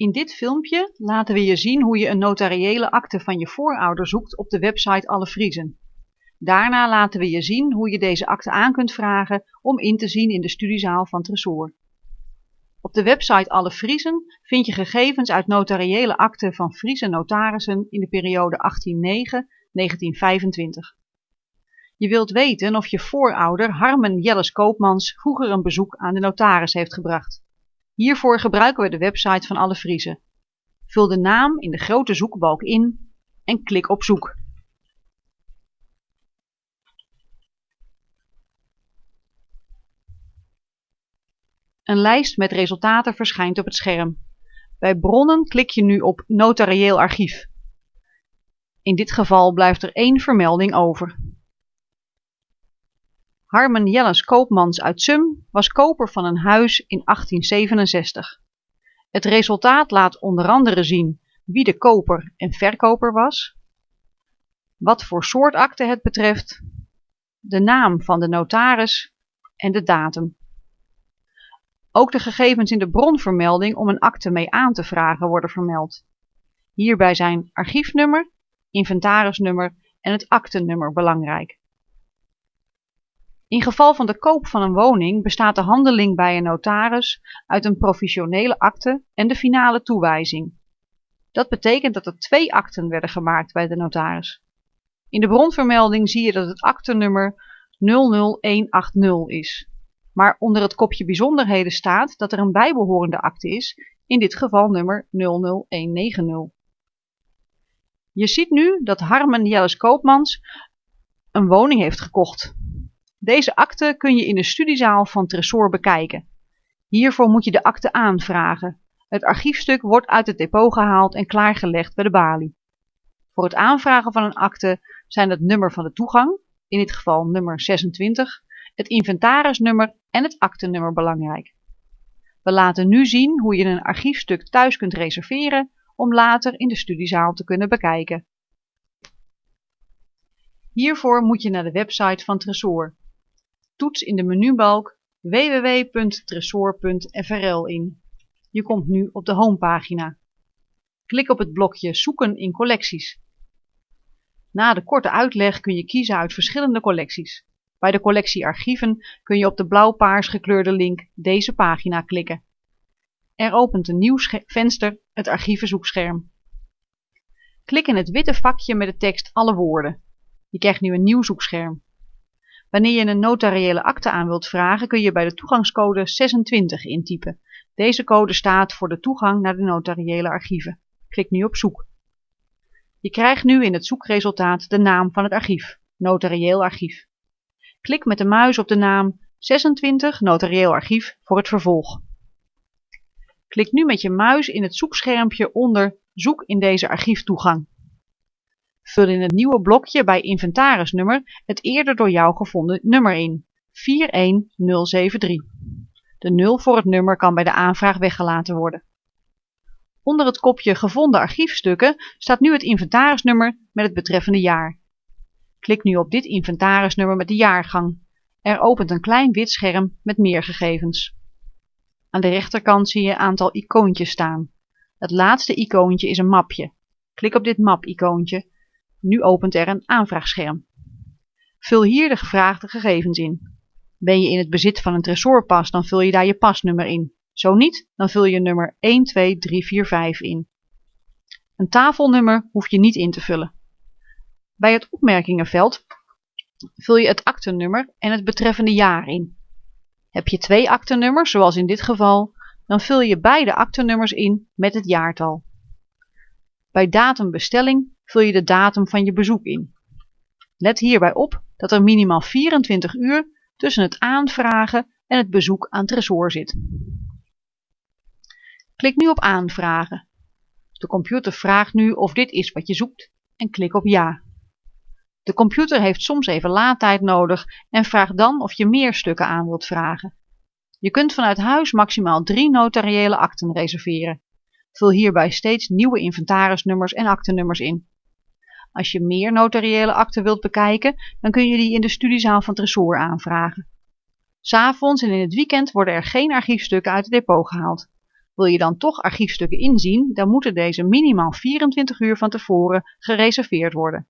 In dit filmpje laten we je zien hoe je een notariële akte van je voorouder zoekt op de website Alle Friezen. Daarna laten we je zien hoe je deze akte aan kunt vragen om in te zien in de studiezaal van Tresor. Op de website Alle Friezen vind je gegevens uit notariële akten van Friese notarissen in de periode 1809-1925. Je wilt weten of je voorouder Harmen Jelles Koopmans vroeger een bezoek aan de notaris heeft gebracht. Hiervoor gebruiken we de website van Alle Friezen. Vul de naam in de grote zoekbalk in en klik op zoek. Een lijst met resultaten verschijnt op het scherm. Bij bronnen klik je nu op Notarieel archief. In dit geval blijft er 1 vermelding over. Harmen Jelles Koopmans uit Zum was koper van een huis in 1867. Het resultaat laat onder andere zien wie de koper en verkoper was, wat voor soort akte het betreft, de naam van de notaris en de datum. Ook de gegevens in de bronvermelding om een akte mee aan te vragen worden vermeld. Hierbij zijn archiefnummer, inventarisnummer en het aktenummer belangrijk. In geval van de koop van een woning bestaat de handeling bij een notaris uit een provisionele akte en de finale toewijzing. Dat betekent dat er 2 akten werden gemaakt bij de notaris. In de bronvermelding zie je dat het aktenummer 00180 is. Maar onder het kopje bijzonderheden staat dat er een bijbehorende akte is, in dit geval nummer 00190. Je ziet nu dat Harmen Jelles Koopmans een woning heeft gekocht. Deze akte kun je in de studiezaal van Tresor bekijken. Hiervoor moet je de akte aanvragen. Het archiefstuk wordt uit het depot gehaald en klaargelegd bij de balie. Voor het aanvragen van een akte zijn het nummer van de toegang, in dit geval nummer 26, het inventarisnummer en het aktenummer belangrijk. We laten nu zien hoe je een archiefstuk thuis kunt reserveren om later in de studiezaal te kunnen bekijken. Hiervoor moet je naar de website van Tresor. Toets in de menubalk www.tresor.frl in. Je komt nu op de homepagina. Klik op het blokje Zoeken in collecties. Na de korte uitleg kun je kiezen uit verschillende collecties. Bij de collectie archieven kun je op de blauw-paars gekleurde link deze pagina klikken. Er opent een nieuw venster, het archievenzoekscherm. Klik in het witte vakje met de tekst Alle woorden. Je krijgt nu een nieuw zoekscherm. Wanneer je een notariële akte aan wilt vragen, kun je bij de toegangscode 26 intypen. Deze code staat voor de toegang naar de notariële archieven. Klik nu op zoek. Je krijgt nu in het zoekresultaat de naam van het archief, Notarieel archief. Klik met de muis op de naam 26 Notarieel archief voor het vervolg. Klik nu met je muis in het zoekschermpje onder Zoek in deze archieftoegang. Vul in het nieuwe blokje bij inventarisnummer het eerder door jou gevonden nummer in, 41073. De 0 voor het nummer kan bij de aanvraag weggelaten worden. Onder het kopje Gevonden archiefstukken staat nu het inventarisnummer met het betreffende jaar. Klik nu op dit inventarisnummer met de jaargang. Er opent een klein wit scherm met meer gegevens. Aan de rechterkant zie je een aantal icoontjes staan. Het laatste icoontje is een mapje. Klik op dit map-icoontje. Nu opent er een aanvraagscherm. Vul hier de gevraagde gegevens in. Ben je in het bezit van een Tresorpas, dan vul je daar je pasnummer in. Zo niet, dan vul je nummer 12345 in. Een tafelnummer hoef je niet in te vullen. Bij het opmerkingenveld vul je het aktenummer en het betreffende jaar in. Heb je 2 aktenummers, zoals in dit geval, dan vul je beide aktenummers in met het jaartal. Bij datumbestelling vul je de datum van je bezoek in. Let hierbij op dat er minimaal 24 uur tussen het aanvragen en het bezoek aan Tresor zit. Klik nu op aanvragen. De computer vraagt nu of dit is wat je zoekt en klik op ja. De computer heeft soms even laadtijd nodig en vraagt dan of je meer stukken aan wilt vragen. Je kunt vanuit huis maximaal 3 notariële akten reserveren. Vul hierbij steeds nieuwe inventarisnummers en aktennummers in. Als je meer notariële akten wilt bekijken, dan kun je die in de studiezaal van Tresor aanvragen. 's Avonds en in het weekend worden er geen archiefstukken uit het depot gehaald. Wil je dan toch archiefstukken inzien, dan moeten deze minimaal 24 uur van tevoren gereserveerd worden.